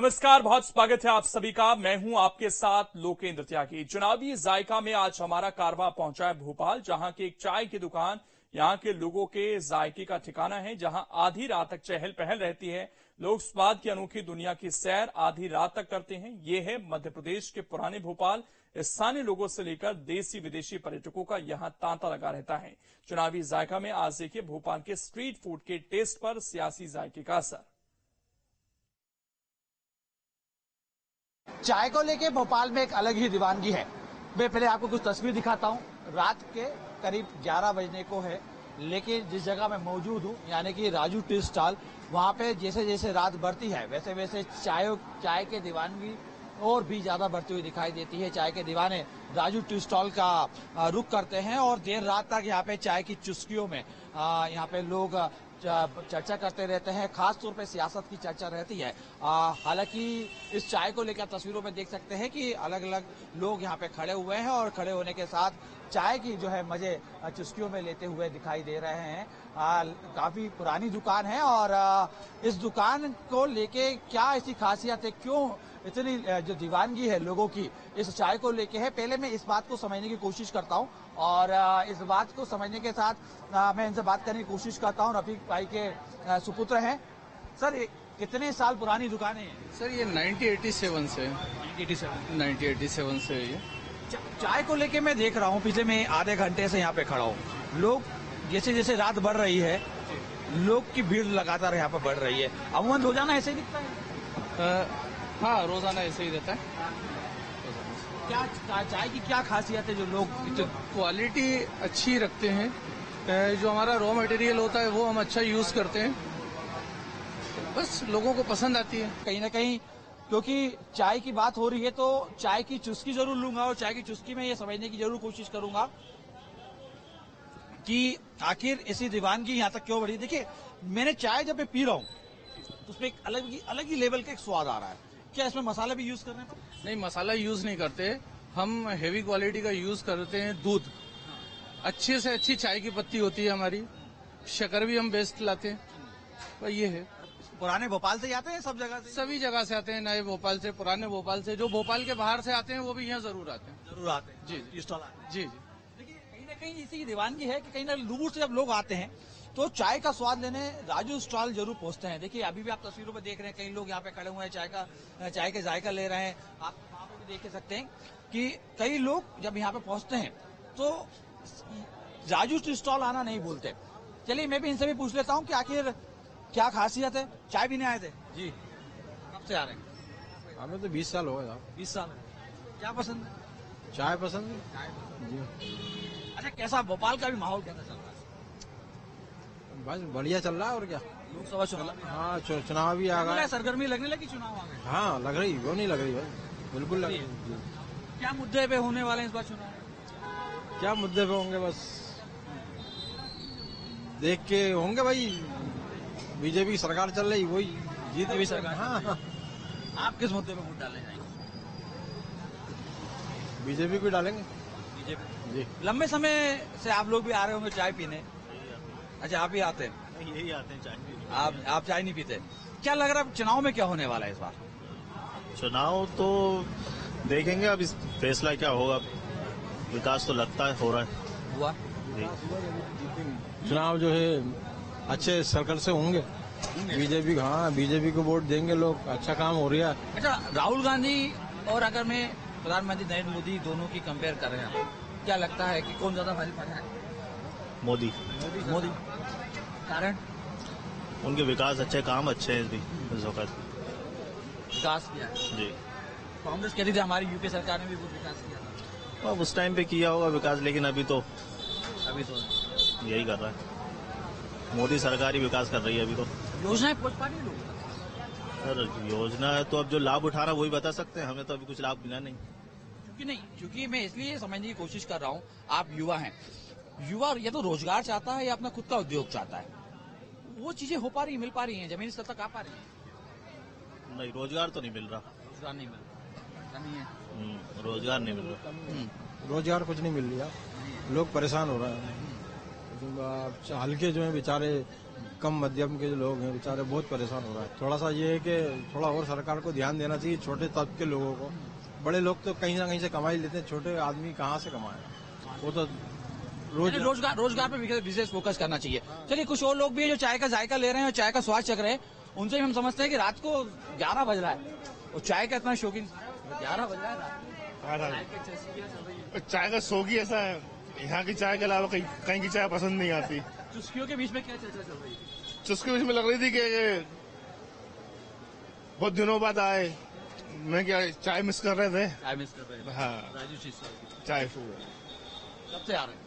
नमस्कार, बहुत स्वागत है आप सभी का। मैं हूं आपके साथ लोकेंद्र त्यागी। चुनावी जायका में आज हमारा कारवां पहुंचा है भोपाल, जहां की एक चाय की दुकान यहां के लोगों के जायके का ठिकाना है, जहां आधी रात तक चहल पहल रहती है। लोग स्वाद की अनोखी दुनिया की सैर आधी रात तक करते हैं। ये है मध्य प्रदेश के पुराने भोपाल। स्थानीय लोगों से लेकर देसी विदेशी पर्यटकों का यहां तांता लगा रहता है। चुनावी जायका में आज देखिए भोपाल के स्ट्रीट फूड के टेस्ट पर सियासी जायके का असर। चाय को लेके भोपाल में एक अलग ही दीवानगी है। मैं पहले आपको कुछ तस्वीर दिखाता हूँ। रात के करीब 11 बजने को है, लेकिन जिस जगह मैं मौजूद हूँ यानी कि राजू टी स्टॉल, वहाँ पे जैसे जैसे रात बढ़ती है वैसे वैसे चाय के दीवानगी और भी ज्यादा बढ़ती हुई दिखाई देती है। चाय के दीवाने राजू टी स्टॉल का रुख करते हैं और देर रात तक यहाँ पे चाय की चुस्कियों में यहाँ पे लोग चर्चा करते रहते हैं। खास तौर पे सियासत की चर्चा रहती है। हालांकि इस चाय को लेकर तस्वीरों में देख सकते हैं कि अलग अलग लोग यहाँ पे खड़े हुए हैं और खड़े होने के साथ चाय की जो है मजे चुस्कियों में लेते हुए दिखाई दे रहे हैं। काफी पुरानी दुकान है और इस दुकान को लेके क्या ऐसी खासियत है, क्यों इतनी जो दीवानगी है लोगों की इस चाय को लेके है, पहले मैं इस बात को समझने की कोशिश करता हूं और इस बात को समझने के साथ मैं इनसे बात करने की कोशिश करता हूं। रफीक भाई के सुपुत्र हैं। सर, कितने साल पुरानी दुकान है? सर ये 1987 से 1987 से ये चाय को लेके मैं देख रहा हूँ, पिछले मैं आधे घंटे से यहाँ पे खड़ा हूँ। लोग जैसे जैसे रात बढ़ रही है लोग की भीड़ लगातार यहाँ पे बढ़ रही है। अमूमन रोजाना ऐसे ही दिखता है? हाँ, रोजाना ऐसे ही रहता है। क्या चाय की क्या खासियत है जो लोग क्वालिटी अच्छी रखते हैं। जो हमारा रॉ मटेरियल होता है वो हम अच्छा यूज करते हैं, बस लोगों को पसंद आती है। कहीं ना कहीं क्योंकि चाय की बात हो रही है तो चाय की चुस्की जरूर लूंगा और चाय की चुस्की में ये समझने की जरूर कोशिश करूंगा कि आखिर ऐसी दीवानगी यहाँ तक क्यों बढ़ी। देखिए, मैंने चाय जब मैं पी रहा हूँ तो उसमें एक अलग ही लेवल का एक स्वाद आ रहा है। क्या इसमें मसाला भी यूज कर रहे हैं? नहीं, मसाला यूज नहीं करते हम, हेवी क्वालिटी का यूज करते हैं। दूध अच्छे से अच्छी चाय की पत्ती होती है हमारी, शक्कर भी हम बेस्ट लाते हैं। तो ये है। पुराने भोपाल से आते हैं? सब जगह से? सभी जगह से आते हैं, नए भोपाल से, पुराने भोपाल से। जो भोपाल के बाहर से आते हैं वो भी यहाँ जरूर आते हैं। जरूर आते हैं जी स्टॉल। जी। देखिए, कहीं ना कहीं इसी दीवानगी है कि कहीं ना दूर से जब लोग आते हैं तो चाय का स्वाद लेने राजू स्टॉल जरूर पहुंचते हैं। देखिए, अभी भी आप तस्वीरों में देख रहे हैं कई लोग यहाँ पे खड़े हुए हैं, चाय के जायका ले रहे हैं। आप वहाँ पे भी देख सकते हैं कि कई लोग जब यहाँ पे पहुंचते हैं तो राजू स्टॉल आना नहीं भूलते। चलिए, मैं भी इनसे भी पूछ लेता हूँ कि आखिर क्या खासियत है। चाय पीने आए थे? जी। कब से आ रहे हैं? हमें तो 20 साल हो गए साहब। 20 साल। क्या पसंद है? चाय पसंद है जी। अच्छा, कैसा भोपाल का भी माहौल कैसा चल रहा है? बस बढ़िया चल रहा है और क्या। लोकसभा चुनाव, हाँ, चुनाव भी आ गया। सरगर्मी लगने लगी, चुनाव आ गए। हाँ, लग रही, वो नहीं लग रही भाई, बिल्कुल लग रही जी। क्या मुद्दे पे होने वाले हैं इस बार चुनाव? क्या मुद्दे पे होंगे, बस देख के होंगे भाई। बीजेपी की सरकार चल रही, वही जीत बीजेपी सरकार। हाँ, आप किस मुद्दे पे वोट डालने जाएंगे? बीजेपी को डालेंगे बीजेपी जी। लंबे समय से आप लोग भी आ रहे होंगे चाय पीने? अच्छा, आप ही आते हैं? यही आते हैं चाय पीने। आप चाय नहीं पीते? क्या लग रहा है चुनाव में क्या होने वाला है इस बार? चुनाव तो देखेंगे, अब इस फैसला क्या होगा। विकास तो लगता है हो रहा है। हुआ जी। चुनाव जो है अच्छे सर्कल से होंगे। बीजेपी, हाँ, बीजेपी को वोट देंगे लोग, अच्छा काम हो रहा है। अच्छा, राहुल गांधी और अगर मैं प्रधानमंत्री नरेंद्र मोदी दोनों की कंपेयर कर रहे हैं, क्या लगता है कि कौन ज्यादा भारी पड़ा है? मोदी। कारण? उनके विकास अच्छे, काम अच्छे हैं इस वक्त। विकास किया है जी। कांग्रेस कहती थी हमारी यूपी सरकार ने भी बहुत विकास किया था। अब उस टाइम पे किया होगा विकास, लेकिन अभी तो यही कर रहा है। मोदी सरकार ही विकास कर रही है अभी तो। योजनाएं पहुंच पा रही है लोग? सर, योजना है तो अब जो लाभ उठा रहा है वही बता सकते हैं, हमें तो अभी कुछ लाभ मिला नहीं। क्योंकि मैं इसलिए समझने की कोशिश कर रहा हूँ, आप युवा हैं, युवा या तो रोजगार चाहता है या अपना खुद का उद्योग चाहता है। वो चीजें हो पा रही, मिल पा रही हैं, जमीनी स्तर तक आ पा रही है? नहीं, रोजगार तो नहीं मिल रहा। रोजगार नहीं मिल रहा, नहीं है। रोजगार नहीं मिल रहा। रोजगार कुछ नहीं मिल रहा, लोग परेशान हो रहे हैं। हल्के जो है बेचारे कम मध्यम के जो लोग हैं बेचारे बहुत परेशान हो रहे हैं। थोड़ा सा ये है कि थोड़ा और सरकार को ध्यान देना चाहिए छोटे तबके के लोगों को। बड़े लोग तो कहीं ना कहीं से कमाई लेते हैं, छोटे आदमी कहाँ से कमाएगा? वो तो रोजगार पे विशेष फोकस करना चाहिए। चलिए, कुछ और लोग भी हैं जो चाय का जायका ले रहे हैं और चाय का स्वाद चख रहे हैं। उनसे भी हम समझते हैं कि रात को 11 बज रहा है और चाय का इतना शौकीन 11 बज रहा है। चाय का शौक ही ऐसा है, यहाँ की चाय के अलावा कहीं की चाय पसंद नहीं आती। चुस्कियों के बीच में क्या चर्चा चल रही है? चुस्की बीच में लग रही थी कि बहुत दिनों बाद आए, मैं क्या चाय मिस कर रहे थे। चाय मिस कर रहे हैं। हाँ, राजू शिष्य चाय कब से आ रहे हैं?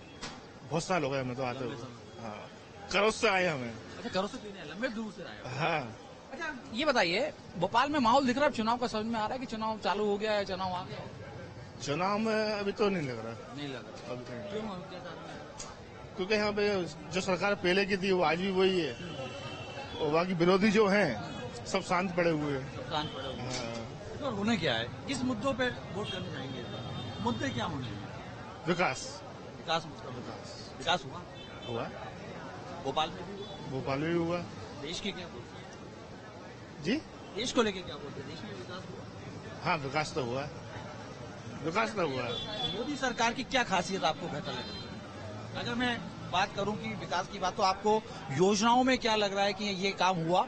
बहुत साल हो गए हमें तो आते हुए। हाँ, करोस से आए हमें। अच्छा, घरों से पीने लंबे दूर से आए हो। हाँ, अच्छा, ये बताइए, भोपाल में माहौल दिख रहा है चुनाव का, समझ में आ रहा है कि चुनाव चालू हो गया है, चुनाव आ गया? चुनाव में अभी तो नहीं लग रहा। नहीं लग रहा। अभी तो नहीं। क्यों? क्या कारण है? क्योंकि यहाँ पे जो सरकार पहले की थी वो आज भी वही है, और बाकी विरोधी जो हैं सब शांत पड़े हुए हैं। शांत पड़े हुए हैं। हाँ, तो होने क्या है, किस मुद्दों पे वोट करने जाएंगे? मुद्दे क्या होने हैं? विकास विकास विकास हुआ हुआ, भोपाल में भी हुआ। भोपाल में भी हुआ। देश के क्या बोलते हैं? जी देश को लेके क्या बोलते हैं? देश में विकास हुआ? हाँ, विकास तो हुआ, विकास तो हुआ। मोदी सरकार की क्या खासियत आपको बेहतर लग रही है? अगर मैं बात करूं कि विकास की बात, तो आपको योजनाओं में क्या लग रहा है कि ये काम हुआ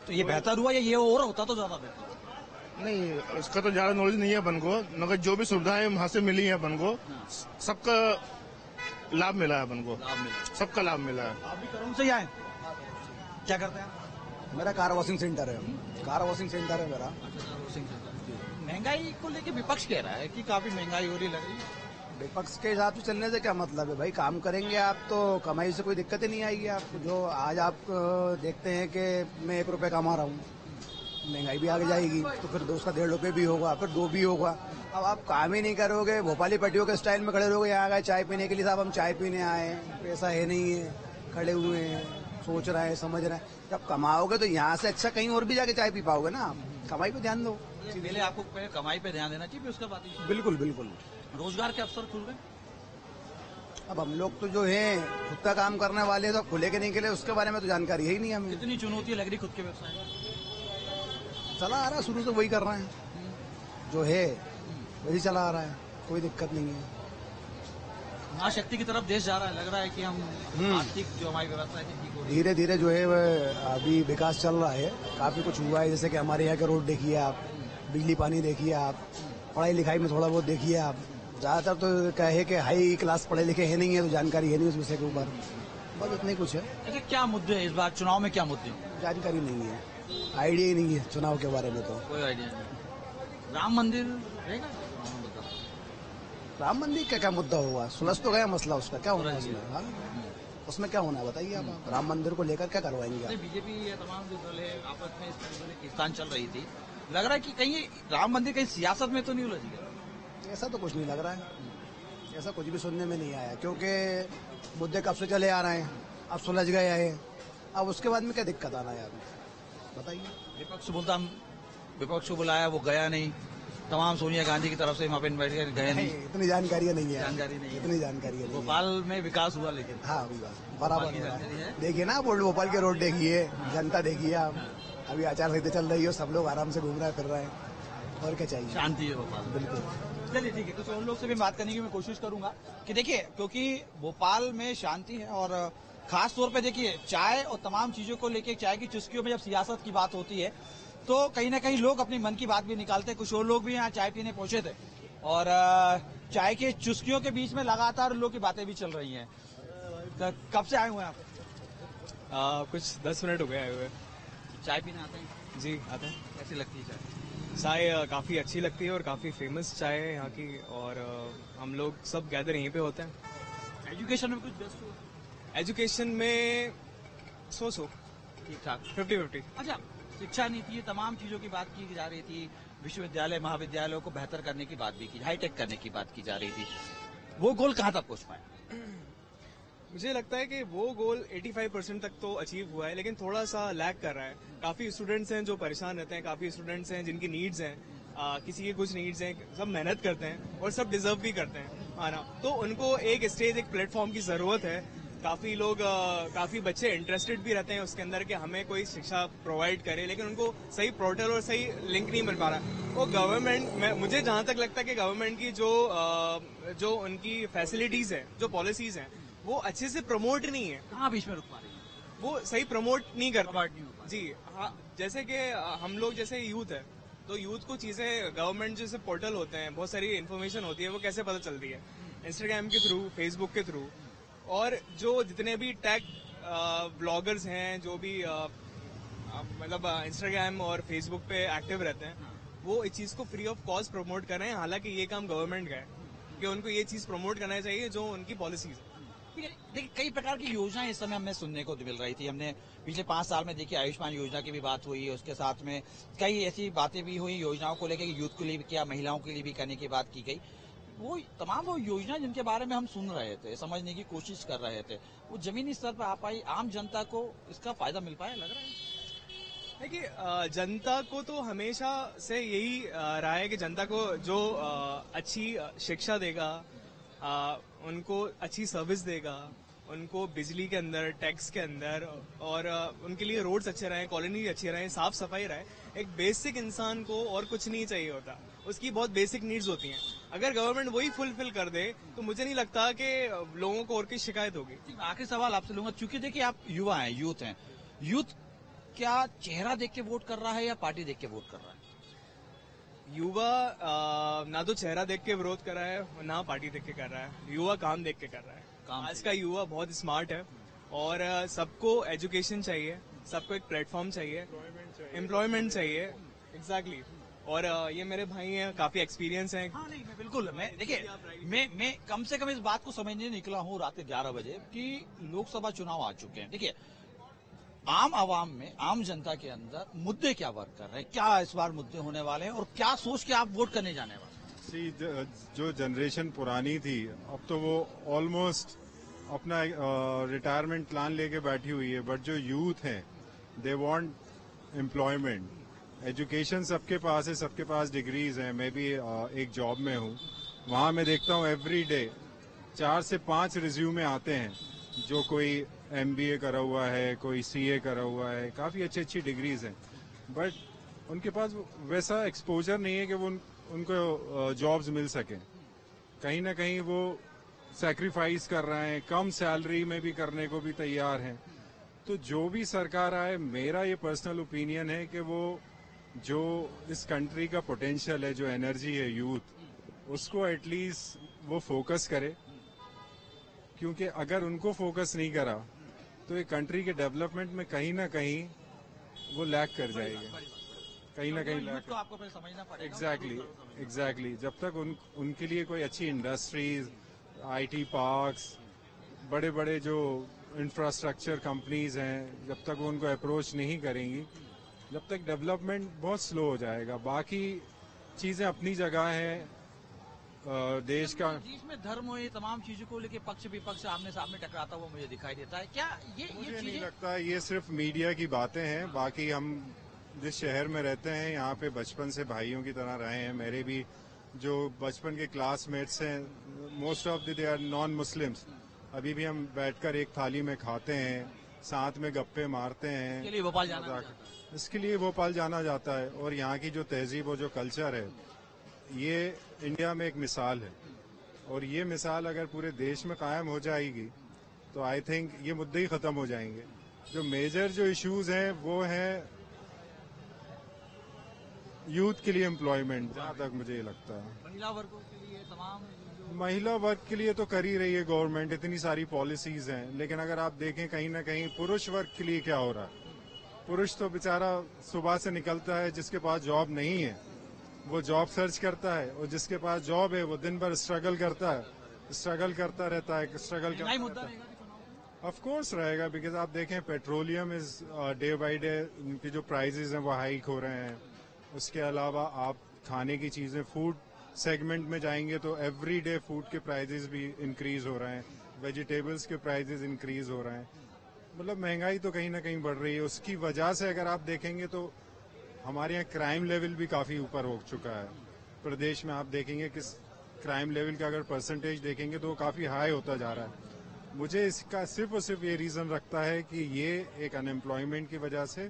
तो ये बेहतर हुआ, या ये और होता तो ज्यादा बेहतर? नहीं, इसका तो ज्यादा नॉलेज नहीं है अपन को, मगर जो भी सुविधाएं वहाँ से मिली है अपन को, सबका लाभ मिला है अपन को, सबका लाभ मिला है। आप भी करों से ही आए? क्या करते हैं? मेरा कार वॉशिंग सेंटर है। कार वॉशिंग सेंटर है मेरा। महंगाई को लेके विपक्ष कह रहा है कि काफी महंगाई हो रही लग रही है। विपक्ष के हिसाब से चलने से क्या मतलब है भाई? काम करेंगे आप तो कमाई से कोई दिक्कत ही नहीं आएगी आपको। जो आज आप देखते हैं कि मैं 1 रुपए कमा रहा हूँ, महंगाई भी आगे जाएगी तो फिर 2 का 1.5 रुपए भी होगा, फिर 2 भी होगा। अब आप काम ही नहीं करोगे, भोपाली पट्टियों के स्टाइल में खड़े रहोगे। यहाँ गए चाय पीने के लिए, साहब हम चाय पीने आए, पैसा है नहीं है, खड़े हुए हैं, सोच रहे हैं, समझ रहे हैं। जब कमाओगे तो यहाँ से अच्छा कहीं और भी जाके चाय पी पाओगे ना आप। कमाई पे ध्यान दो। पहले आपको कमाई पे ध्यान देना चाहिए, उसका बात ही। बिल्कुल बिल्कुल। रोजगार के अवसर खुल गए। अब हम लोग तो जो है खुद का काम करने वाले, तो खुले के नहीं खुले उसके बारे में तो जानकारी है ही नहीं हमें। कितनी चुनौती लग रही खुद के व्यवसाय में? चला आ रहा है, शुरू से वही कर रहे हैं, जो है वही चला आ रहा है, कोई दिक्कत नहीं है। महाशक्ति की तरफ देश जा रहा है, लग रहा है कि हम आर्थिक जो हमारी व्यवस्था है ठीक हो रही है। धीरे धीरे जो है वह अभी विकास चल रहा है, काफी कुछ हुआ है। जैसे कि हमारे यहाँ के रोड देखिए आप, बिजली पानी देखिए आप, पढ़ाई लिखाई में थोड़ा बहुत देखिए आप। ज्यादातर तो क्या है कि हाई क्लास पढ़े लिखे है नहीं है, तो जानकारी है नहीं उस विषय के ऊपर, बस इतना ही कुछ है। अच्छा, क्या मुद्दे हैं इस बार चुनाव में? क्या मुद्दे? जानकारी नहीं है, आइडिया ही नहीं है चुनाव के बारे में। तो कोई आइडिया नहीं। राम मंदिर रहेगा? राम मंदिर का क्या मुद्दा हुआ? सुलझ तो गया मसला, उसका क्या होना है उसमें? हाँ? उसमें क्या होना है बताइए आप। राम मंदिर को लेकर क्या करवाएंगे आप? बीजेपी या तमाम जो दल है आपस में इस खींचतान चल रही थी, लग रहा है कि कहीं राम मंदिर कहीं सियासत में तो नहीं उलझ गया? ऐसा तो कुछ नहीं लग रहा है, ऐसा कुछ भी सुनने में नहीं आया, क्योंकि मुद्दे कब से चले आ रहे हैं, अब सुलझ गए हैं, अब उसके बाद में क्या दिक्कत आ रहा है आप बताइए। विपक्ष बोलता विपक्ष को बुलाया, वो गया नहीं, तमाम सोनिया गांधी की तरफ से वहाँ पे बैठ कर गए नहीं। इतनी जानकारी नहीं है, जानकारी नहीं है। इतनी जानकारी है। भोपाल में विकास हुआ, लेकिन हाँ बराबर है। देखिए ना, भोपाल के रोड देखिए, जनता देखिए आप, अभी आचार संहिता चल रही है, सब लोग आराम से घूम रहे फिर रहे हैं, और क्या चाहिए? शांति है भोपाल। बिल्कुल। चलिए ठीक है, कुछ और लोग से भी बात करने की मैं कोशिश करूंगा कि देखिए, क्योंकि भोपाल में शांति है, और खास तौर पे देखिए चाय और तमाम चीजों को लेके, चाय की चुस्कियों में जब सियासत की बात होती है तो कहीं ना कहीं लोग अपनी मन की बात भी निकालते हैं। कुछ और लोग भी यहाँ चाय पीने पहुंचे थे, और चाय के चुस्कियों के बीच में लगातार लोग की बातें भी चल रही हैं। तो कब से आए हुए हैं आप? कुछ 10 मिनट हो गए आए हुए। चाय पीने आते हैं? जी आते हैं। कैसी लगती है चाय? चाय काफ़ी अच्छी लगती है और काफ़ी फेमस चाय है यहाँ की, और हम लोग सब गैदर यहीं पे होते हैं। एजुकेशन में कुछ बेस्ट हो? एजुकेशन में 100 ठीक ठाक, 50-50। अच्छा, शिक्षा नीति, तमाम चीजों की बात की जा रही थी, विश्वविद्यालय महाविद्यालयों को बेहतर करने की बात भी की, हाईटेक करने की बात की जा रही थी, वो गोल कहाँ तक पहुंच पाए? मुझे लगता है कि वो गोल 85% तक तो अचीव हुआ है, लेकिन थोड़ा सा लैग कर रहा है। काफी स्टूडेंट्स हैं जो परेशान रहते हैं, काफी स्टूडेंट्स हैं जिनकी नीड्स हैं, किसी के कुछ नीड्स हैं, सब मेहनत करते हैं और सब डिजर्व भी करते हैं आना, तो उनको एक स्टेज, एक प्लेटफॉर्म की जरूरत है काफी लोग काफी बच्चे इंटरेस्टेड भी रहते हैं उसके अंदर कि हमें कोई शिक्षा प्रोवाइड करे, लेकिन उनको सही पोर्टल और सही लिंक नहीं मिल पा रहा। वो गवर्नमेंट, मुझे जहां तक लगता है कि गवर्नमेंट की जो उनकी फैसिलिटीज है, जो पॉलिसीज हैं, वो अच्छे से प्रमोट नहीं है। कहाँ बीच में रुक पा रही है? वो सही प्रमोट नहीं करता जी। हाँ, जैसे कि हम लोग जैसे यूथ है, तो यूथ को चीजें गवर्नमेंट जैसे पोर्टल होते हैं, बहुत सारी इन्फॉर्मेशन होती है, वो कैसे पता चलती है? इंस्टाग्राम के थ्रू, फेसबुक के थ्रू, और जो जितने भी टेक ब्लॉगर्स हैं, जो भी मतलब इंस्टाग्राम और फेसबुक पे एक्टिव रहते हैं, वो इस चीज को फ्री ऑफ कॉस्ट प्रमोट कर रहे हैं। हालांकि ये काम गवर्नमेंट का है कि उनको ये चीज प्रमोट करना चाहिए जो उनकी पॉलिसीज है। देखिए, कई प्रकार की योजनाएं इस समय हमें सुनने को मिल रही थी। हमने पिछले 5 साल में देखिए आयुष्मान योजना की भी बात हुई, उसके साथ में कई ऐसी बातें भी हुई योजनाओं को लेकर, यूथ के लिए भी किया, महिलाओं के लिए भी करने की बात की गई। वो तमाम वो योजना जिनके बारे में हम सुन रहे थे, समझने की कोशिश कर रहे थे, वो जमीनी स्तर पर आ पाई, आम जनता को इसका फायदा मिल पाया, लग रहा है? देखिए, जनता को तो हमेशा से यही रहा है कि जनता को जो अच्छी शिक्षा देगा, उनको अच्छी सर्विस देगा, उनको बिजली के अंदर, टैक्स के अंदर, और उनके लिए रोड्स अच्छे रहे, कॉलोनी अच्छी रहे, साफ सफाई रहे। एक बेसिक इंसान को और कुछ नहीं चाहिए होता, उसकी बहुत बेसिक नीड्स होती हैं। अगर गवर्नमेंट वही फुलफिल कर दे तो मुझे नहीं लगता कि लोगों को और कोई शिकायत होगी। आखिरी सवाल आपसे लूंगा, चूंकि देखिए आप युवा हैं, यूथ हैं, यूथ क्या चेहरा देख के वोट कर रहा है या पार्टी देख के वोट कर रहा है? युवा ना तो चेहरा देख के विरोध कर रहा है, ना पार्टी देख के कर रहा है। युवा काम देख के कर रहा है। आज का युवा बहुत स्मार्ट है, और सबको एजुकेशन चाहिए, सबको एक प्लेटफॉर्म चाहिए, एम्प्लॉयमेंट चाहिए। एग्जैक्टली। और ये मेरे भाई हैं, काफी एक्सपीरियंस हैं। हाँ, नहीं, मैं बिल्कुल, मैं देखिए, मैं कम से कम इस बात को समझने निकला हूँ रात के 11 बजे कि लोकसभा चुनाव आ चुके हैं। देखिए, आम आवाम में, आम जनता के अंदर मुद्दे क्या वर्क कर रहे हैं, क्या इस बार मुद्दे होने वाले हैं, और क्या सोच के आप वोट करने जाने वाले? जो जनरेशन पुरानी थी, अब तो वो ऑलमोस्ट अपना रिटायरमेंट प्लान लेके बैठी हुई है। बट जो यूथ हैं, दे वांट एम्प्लॉयमेंट, एजुकेशन सबके पास है, सबके पास डिग्रीज हैं। मैं भी एक जॉब में हूँ, वहाँ मैं देखता हूँ एवरी डे 4 से 5 रिज्यूमे आते हैं, जो कोई MBA करा हुआ है, कोई CA करा हुआ है, काफी अच्छी अच्छी डिग्रीज हैं। बट उनके पास वैसा एक्सपोजर नहीं है कि वो उनको जॉब्स मिल सके। कहीं ना कहीं वो सैक्रिफाइस कर रहे हैं, कम सैलरी में भी करने को भी तैयार हैं। तो जो भी सरकार आए, मेरा ये पर्सनल ओपिनियन है कि वो जो इस कंट्री का पोटेंशियल है, जो एनर्जी है यूथ, उसको एटलीस्ट वो फोकस करे। क्योंकि अगर उनको फोकस नहीं करा तो ये कंट्री के डेवलपमेंट में कहीं ना कहीं वो लैग कर जाएगी, कहीं ना कहीं लैग। तो आपको पहले समझना पड़ेगा। एग्जैक्टली। जब तक उनके लिए कोई अच्छी इंडस्ट्रीज, IT पार्क्स, बड़े बड़े जो इंफ्रास्ट्रक्चर कंपनीज हैं, जब तक वो उनको अप्रोच नहीं करेंगी, जब तक डेवलपमेंट बहुत स्लो हो जाएगा। बाकी चीजें अपनी जगह हैं, देश का देश में धर्म हो, ये तमाम चीजों को लेके पक्ष विपक्ष आमने सामने टकराता हुआ मुझे दिखाई देता है। क्या ये नहीं लगता ये सिर्फ मीडिया की बातें हैं। बाकी हम जिस शहर में रहते हैं, यहाँ पे बचपन से भाइयों की तरह रहे हैं। मेरे भी जो बचपन के क्लासमेट्स हैं, most of they are non Muslims. अभी भी हम बैठकर एक थाली में खाते हैं, साथ में गप्पे मारते हैं। इसके लिए भोपाल जाना जाता है। और यहाँ की जो तहजीब और जो कल्चर है, ये इंडिया में एक मिसाल है। और ये मिसाल अगर पूरे देश में कायम हो जाएगी तो आई थिंक ये मुद्दे ही खत्म हो जाएंगे। जो मेजर जो इश्यूज हैं वो हैं यूथ के लिए एम्प्लॉयमेंट, जहाँ तक मुझे ये लगता है। महिला वर्गों के लिए तमाम, महिला वर्ग के लिए तो कर ही रही है गवर्नमेंट, इतनी सारी पॉलिसीज हैं। लेकिन अगर आप देखें कहीं ना कहीं पुरुष वर्ग के लिए क्या हो रहा है, पुरुष तो बेचारा सुबह से निकलता है, जिसके पास जॉब नहीं है वो जॉब सर्च करता है, और जिसके पास जॉब है वो दिन भर स्ट्रगल करता रहता है। ऑफ कोर्स रहेगा, बिकॉज आप देखें petroleum is day by day उनकी जो प्राइसेस हैं वो हाइक हो रहे हैं। उसके अलावा आप खाने की चीजें, फूड सेगमेंट में जाएंगे तो एवरी डे फूड के प्राइसेस भी इंक्रीज हो रहे हैं, वेजिटेबल्स के प्राइसेस इंक्रीज हो रहे हैं। मतलब महंगाई तो कहीं ना कहीं बढ़ रही है। उसकी वजह से अगर आप देखेंगे तो हमारे यहाँ क्राइम लेवल भी काफी ऊपर हो चुका है। प्रदेश में आप देखेंगे कि क्राइम लेवल का अगर परसेंटेज देखेंगे तो वो काफी हाई होता जा रहा है। मुझे इसका सिर्फ और सिर्फ ये रीजन रखता है कि ये एक अनएम्प्लॉयमेंट की वजह से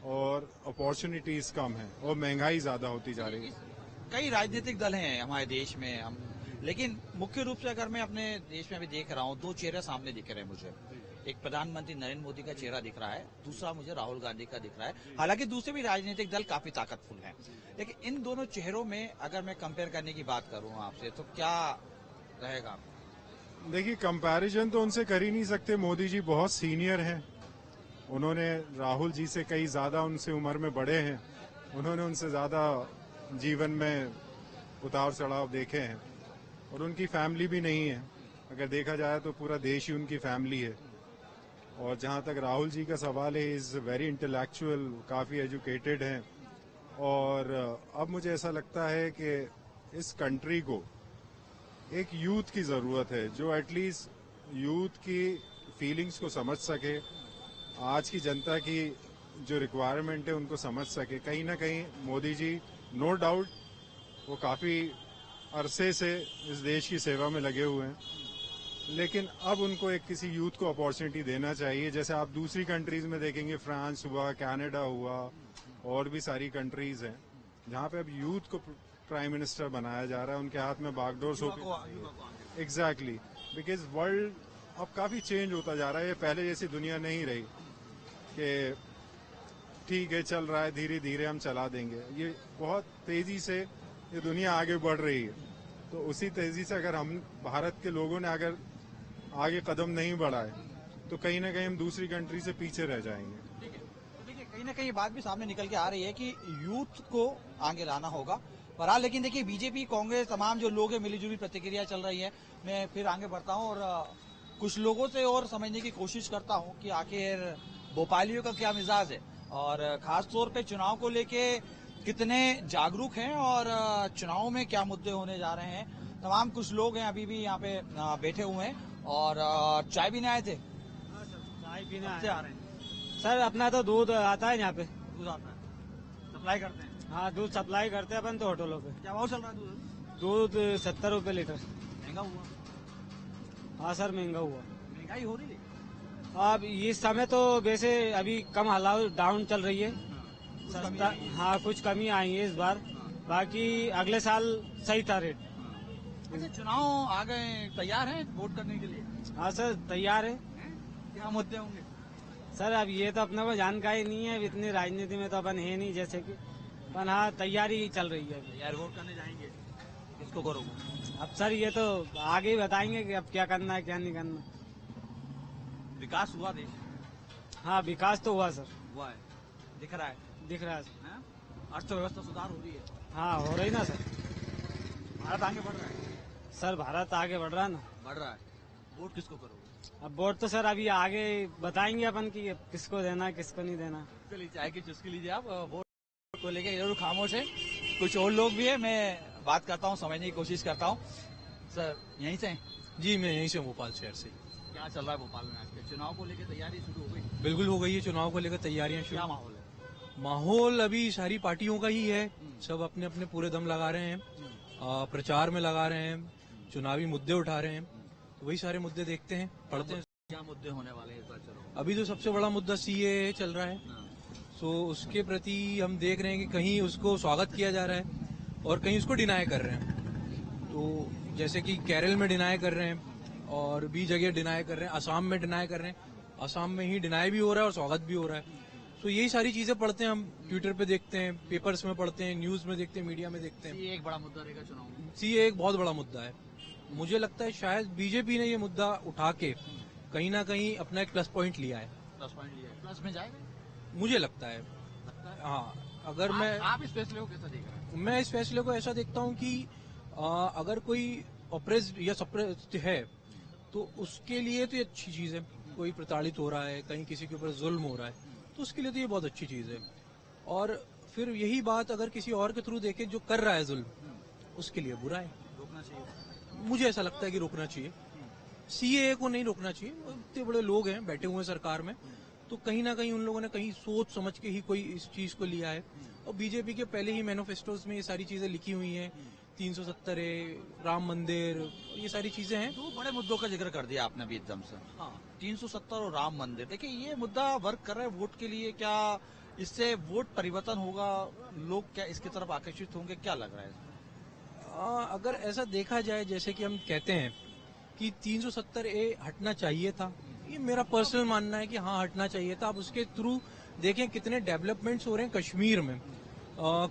और अपॉर्चुनिटीज कम है और महंगाई ज्यादा होती जा रही है। कई राजनीतिक दल हैं हमारे देश में, हम लेकिन मुख्य रूप से अगर मैं अपने देश में अभी देख रहा हूँ, दो चेहरे सामने दिख रहे हैं मुझे। एक प्रधानमंत्री नरेंद्र मोदी का चेहरा दिख रहा है, दूसरा मुझे राहुल गांधी का दिख रहा है। हालांकि दूसरे भी राजनीतिक दल काफी ताकतफुल हैं, लेकिन इन दोनों चेहरों में अगर मैं कंपेयर करने की बात करूं आपसे तो क्या रहेगा? देखिए, कंपैरिजन तो उनसे कर ही नहीं सकते। मोदी जी बहुत सीनियर हैं, उन्होंने राहुल जी से कई ज्यादा उनसे उम्र में बड़े हैं, उन्होंने उनसे ज्यादा जीवन में उतार चढ़ाव देखे हैं और उनकी फैमिली भी नहीं है। अगर देखा जाए तो पूरा देश ही उनकी फैमिली है। और जहां तक राहुल जी का सवाल है, इज वेरी इंटेलेक्चुअल, काफी एजुकेटेड हैं और अब मुझे ऐसा लगता है कि इस कंट्री को एक यूथ की जरूरत है जो एटलीस्ट यूथ की फीलिंग्स को समझ सके, आज की जनता की जो रिक्वायरमेंट है उनको समझ सके। कहीं ना कहीं मोदी जी नो डाउट वो काफी अरसे से इस देश की सेवा में लगे हुए हैं, लेकिन अब उनको एक किसी यूथ को अपॉर्चुनिटी देना चाहिए। जैसे आप दूसरी कंट्रीज में देखेंगे, फ्रांस हुआ, कनाडा हुआ और भी सारी कंट्रीज हैं जहां पे अब यूथ को प्राइम मिनिस्टर बनाया जा रहा है, उनके हाथ में बागडोर सौंपी। एग्जैक्टली, बिकॉज वर्ल्ड अब काफी चेंज होता जा रहा है। ये पहले जैसी दुनिया नहीं रही कि ठीक है चल रहा है, धीरे धीरे हम चला देंगे। ये बहुत तेजी से ये दुनिया आगे बढ़ रही है, तो उसी तेजी से अगर हम भारत के लोगों ने अगर आगे कदम नहीं बढ़ाए तो कहीं ना कहीं हम दूसरी कंट्री से पीछे रह जाएंगे। देखिए, कहीं ना कहीं बात भी सामने निकल के आ रही है कि यूथ को आगे लाना होगा। बहरहाल लेकिन देखिए, बीजेपी, कांग्रेस, तमाम जो लोग हैं, मिलीजुली प्रतिक्रिया चल रही है। मैं फिर आगे बढ़ता हूं और कुछ लोगों से और समझने की कोशिश करता हूं कि आखिर भोपालियों का क्या मिजाज है और खासतौर पे चुनाव को लेके कितने जागरूक हैं और चुनाव में क्या मुद्दे होने जा रहे हैं। तमाम कुछ लोग हैं अभी भी यहाँ पे बैठे हुए हैं और चाय पीने आए थे। चाय पीने आ रहे हैं सर? अपना तो दूध आता है यहाँ पे। दूध आता है, सप्लाई करते हैं? हाँ, दूध सप्लाई करते हैं अपन तो होटलों पे। क्या भाव चल रहा है दूध? दूध 70 रुपए लीटर। महंगा हुआ? हाँ सर, महंगा हुआ। महंगाई हो रही है अब इस समय तो वैसे अभी कम हालात डाउन चल रही है, सस्ता। हाँ, कुछ कमी आई है इस बार, बाकी अगले साल सही था रेट। अच्छा, चुनाव आ गए, तैयार हैं वोट करने के लिए? हाँ सर, तैयार है। क्या मुद्दे होंगे सर? अब ये तो अपने को जानकारी नहीं है, इतनी राजनीति में तो अपन है नहीं जैसे कि, पर हाँ तैयारी चल रही है। यार वोट करने जाएंगे, किसको करोगे? अब सर ये तो आगे ही बताएंगे कि अब क्या करना है क्या नहीं करना। विकास हुआ देश? हाँ, विकास तो हुआ सर, हुआ है, दिख रहा है। दिख रहा है सर। अर्थव्यवस्था सुधार हो रही है? हाँ, हो रही ना सर। भारत आगे बढ़ रहा है? सर भारत आगे बढ़ रहा है ना। बढ़ रहा है। वोट किसको करोगे? अब वोट तो सर अभी आगे बताएंगे अपन कि किसको देना है किसको नहीं देना। चलिए चाय की चुस्की लीजिए आप। वोट को लेके जरूर खामोश है, कुछ और लोग भी है, मैं बात करता हूँ, समझने की कोशिश करता हूँ। सर यहीं से? जी, मैं यहीं से, भोपाल शहर से। क्या चल रहा है भोपाल में आज के चुनाव को लेकर? तैयारी शुरू हो गई? बिल्कुल हो गई है, चुनाव को लेकर तैयारियां शुरू। क्या माहौल है? माहौल अभी सारी पार्टियों का ही है, सब अपने अपने पूरे दम लगा रहे हैं, प्रचार में लगा रहे हैं, चुनावी मुद्दे उठा रहे हैं, तो वही सारे मुद्दे देखते हैं, पढ़ते हैं। क्या मुद्दे होने वाले हैं इस बार चुनाव? अभी तो सबसे बड़ा मुद्दा सीएए चल रहा है, तो उसके प्रति हम देख रहे हैं कि कहीं उसको स्वागत किया जा रहा है और कहीं उसको डिनाई कर रहे हैं। तो जैसे कि केरल में डिनाई कर रहे हैं और भी जगह डिनाई कर रहे हैं, असम में डिनाई कर रहे हैं, असम में ही डिनाई भी हो रहा है और स्वागत भी हो रहा है। तो यही सारी चीजें पढ़ते हैं हम, ट्विटर पे देखते हैं, पेपर्स में पढ़ते हैं, न्यूज में देखते हैं, मीडिया में देखते हैं। ये एक बड़ा मुद्दा रहेगा चुनाव में? सीए एक बहुत बड़ा मुद्दा है। मुझे लगता है शायद बीजेपी ने ये मुद्दा उठा के कहीं ना कहीं अपना एक प्लस पॉइंट लिया है। प्लस पॉइंट लिया है, प्लस में जाएगा मुझे लगता है। हाँ, अगर आप इस फैसले को कैसा देख रहे हैं? मैं इस फैसले को ऐसा देखता हूँ कि अगर कोई ऑप्रेस्ड या सप्रेस्ड है तो उसके लिए तो ये अच्छी चीज है। कोई प्रताड़ित हो रहा है, कहीं किसी के ऊपर जुल्म हो रहा है, तो उसके लिए तो ये बहुत अच्छी चीज है। और फिर यही बात अगर किसी और के थ्रू देखे जो कर रहा है जुल्म, उसके लिए बुरा है, रोकना चाहिए। मुझे ऐसा लगता है कि रोकना चाहिए। सीएए को नहीं रोकना चाहिए, इतने बड़े लोग हैं बैठे हुए सरकार में, तो कहीं ना कहीं उन लोगों ने कहीं सोच समझ के ही कोई इस चीज को लिया है। और बीजेपी के पहले ही मैनिफेस्टोज में ये सारी चीजें लिखी हुई हैं, 370A, राम मंदिर, ये सारी चीजें हैं। दो बड़े मुद्दों का जिक्र कर दिया आपने अभी एकदम से। हाँ, 370 और राम मंदिर, देखिए ये मुद्दा वर्क कर रहा है वोट के लिए, क्या इससे वोट परिवर्तन होगा, लोग क्या इसकी तरफ आकर्षित होंगे, क्या लग रहा है? अगर ऐसा देखा जाए, जैसे कि हम कहते हैं कि 370A हटना चाहिए था, ये मेरा पर्सनल मानना है कि हाँ हटना चाहिए था। आप उसके थ्रू देखें कितने डेवलपमेंट्स हो रहे हैं कश्मीर में।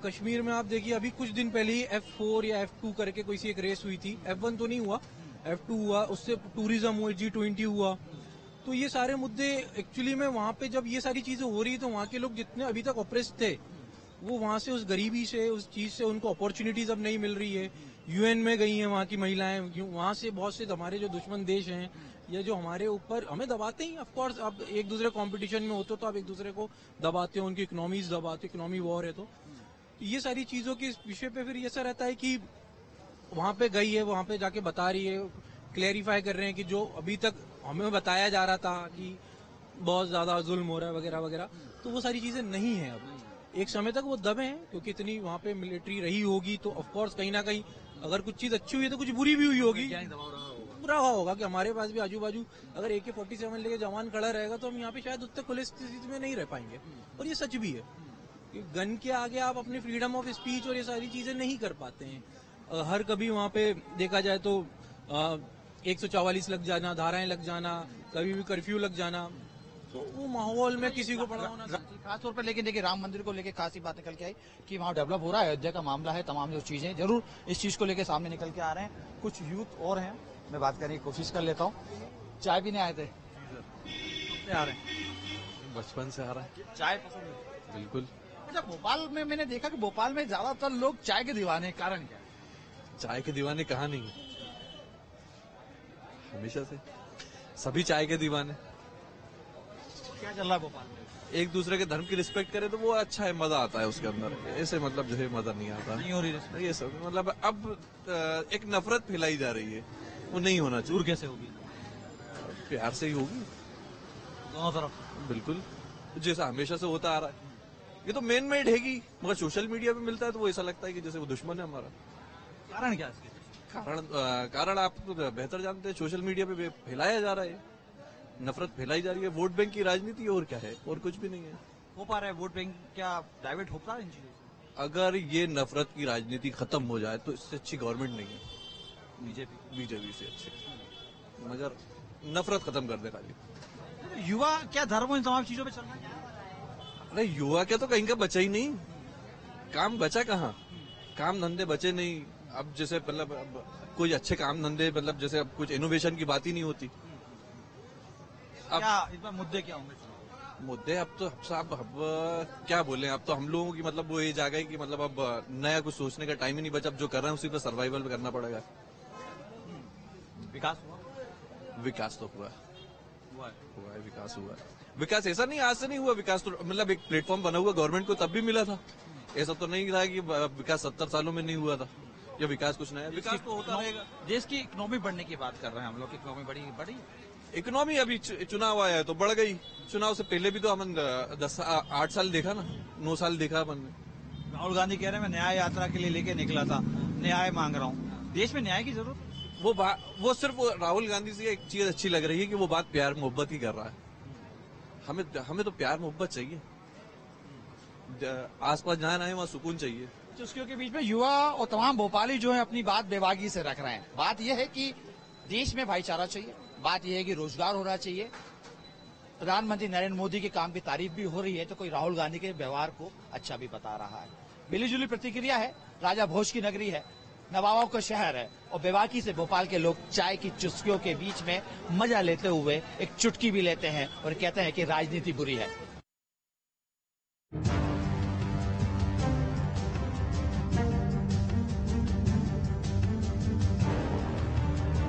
कश्मीर में आप देखिए अभी कुछ दिन पहले ही F4 या F2 करके कोई सी एक रेस हुई थी, F1 तो नहीं हुआ, F2 हुआ, उससे टूरिज्म हुआ, G20 हुआ। तो ये सारे मुद्दे एक्चुअली में वहाँ पे जब ये सारी चीजें हो रही तो वहाँ के लोग जितने अभी तक ऑप्रेस थे वो वहाँ से उस गरीबी से, उस चीज से उनको अपॉर्चुनिटीज अब नहीं मिल रही है। UN में गई हैं वहाँ की महिलाएं, वहाँ से बहुत से हमारे जो दुश्मन देश हैं या जो हमारे ऊपर हमें दबाते ही, ऑफ कोर्स आप एक दूसरे कंपटीशन में होते हो तो आप एक दूसरे को दबाते हो, उनकी इकोनॉमीज दबाते हो, इकोनॉमी वॉर है। तो ये सारी चीजों के विषय पे फिर ऐसा रहता है कि वहाँ पे गई है, वहाँ पे जाके बता रही है, क्लेरिफाई कर रहे हैं कि जो अभी तक हमें बताया जा रहा था कि बहुत ज्यादा जुल्म हो रहा है वगैरह वगैरह, तो वो सारी चीजें नहीं है। अब एक समय तक वो दबे हैं क्योंकि इतनी वहाँ पे मिलिट्री रही होगी, तो ऑफकोर्स कहीं ना कहीं अगर कुछ चीज अच्छी हुई है तो कुछ बुरी भी हुई होगी, रहा होगा कि हमारे पास भी आजू बाजू अगर AK-47 लेके जवान खड़ा रहेगा तो हम यहाँ पे शायद उतने खुले स्थिति में नहीं रह पाएंगे। और ये सच भी है कि गन के आगे आप अपनी फ्रीडम ऑफ स्पीच और ये सारी चीजें नहीं कर पाते हैं। हर कभी वहाँ पे देखा जाए तो 144 लग जाना, धाराएं लग जाना, कभी भी कर्फ्यू लग जाना, तो वो माहौल में किसी को पड़ा होना। खास तौर पर लेकिन देखिए राम मंदिर को लेकर खासी बात निकल के आई कि वहाँ डेवलप हो रहा है, अयोध्या का मामला है, तमाम जो चीजें जरूर इस चीज को लेकर सामने निकल के आ रहे हैं। कुछ यूथ और हैं, मैं बात करने की कोशिश कर लेता हूँ। चाय पीने आए थे? आ रहे हैं? बचपन से आ रहा है। चाय पसंद है? बिल्कुल। अच्छा, भोपाल में मैंने देखा कि भोपाल में ज्यादातर लोग चाय के दीवाने, कारण क्या? चाय के दीवाने कहाँ नहीं है, हमेशा से सभी चाय के दीवाने। क्या चल रहा है भोपाल में? एक दूसरे के धर्म की रिस्पेक्ट करे तो वो अच्छा है, मजा आता है उसके अंदर। ऐसे मतलब जो है मजा नहीं आता, नहीं हो रही ये सब मतलब अब एक नफरत फैलाई जा रही है, वो नहीं होना चाहिए। दूर कैसे होगी? प्यार से ही होगी दोनों तरफ। बिल्कुल, जैसा हमेशा से होता आ रहा है। ये तो मैन मेड हैगी, मगर सोशल मीडिया पे मिलता है तो वो ऐसा लगता है कि जैसे वो दुश्मन है हमारा। कारण क्या है? कारण आप तो बेहतर जानते हैं, सोशल मीडिया पे फैलाया जा रहा है, नफरत फैलाई जा रही है, वोट बैंक की राजनीति, और क्या है, और कुछ भी नहीं है। हो पा रहा है वोट बैंक क्या डाइवर्ट होता है इन चीजों से? अगर ये नफरत की राजनीति खत्म हो जाए तो इससे अच्छी गवर्नमेंट नहीं है बीजेपी से अच्छी, मगर नफरत खत्म कर दे खाली। युवा क्या धर्म इन तमाम चीजों पे चल रहा है? अरे युवा क्या तो कहीं का बचा ही नहीं, काम बचा कहाँ, काम धंधे बचे नहीं। अब जैसे मतलब कोई अच्छे काम धंधे, मतलब जैसे अब कुछ इनोवेशन की बात ही नहीं होती। अब क्या इस बार मुद्दे क्या होंगे? मुद्दे अब तो साहब अब क्या बोले, अब तो हम लोगों की मतलब वो एज आ गई कि मतलब अब नया कुछ सोचने का टाइम ही नहीं बचा। अब जो कर रहे हैं उसी पर सर्वाइवल करना पड़ेगा। विकास हुआ? विकास तो हुआ है, विकास हुआ है। विकास ऐसा नहीं आज से नहीं हुआ, विकास तो मतलब एक प्लेटफॉर्म बना हुआ गवर्नमेंट को तब भी मिला था। ऐसा तो नहीं रहा कि विकास 70 सालों में नहीं हुआ था, या विकास कुछ नया, विकास तो होता रहेगा। देश की इकोनॉमी बढ़ने की बात कर रहे हैं हम लोग, इकोनॉमी बढ़ी। इकोनॉमी अभी चुनाव आया है तो बढ़ गई, चुनाव से पहले भी तो हम 8 साल देखा ना, 9 साल देखा अपन ने। राहुल गांधी कह रहे हैं मैं न्याय यात्रा के लिए लेके निकला था, न्याय मांग रहा हूँ। देश में न्याय की जरूरत? वो सिर्फ राहुल गांधी से एक चीज अच्छी लग रही है कि वो बात प्यार मोहब्बत ही कर रहा है। हमें तो प्यार मोहब्बत चाहिए, आसपास जहाँ आए वहाँ सुकून चाहिए। चुस्कियों के बीच में युवा और तमाम भोपाली जो है अपनी बात बेबागी से रख रहे हैं। बात यह है कि देश में भाईचारा चाहिए, बात यह है कि रोजगार होना चाहिए। प्रधानमंत्री नरेंद्र मोदी के काम की तारीफ भी हो रही है तो कोई राहुल गांधी के व्यवहार को अच्छा भी बता रहा है। मिलीजुली प्रतिक्रिया है। राजा भोज की नगरी है, नवाबों का शहर है, और बेबाकी से भोपाल के लोग चाय की चुस्कियों के बीच में मजा लेते हुए एक चुटकी भी लेते हैं और कहते हैं कि राजनीति बुरी है।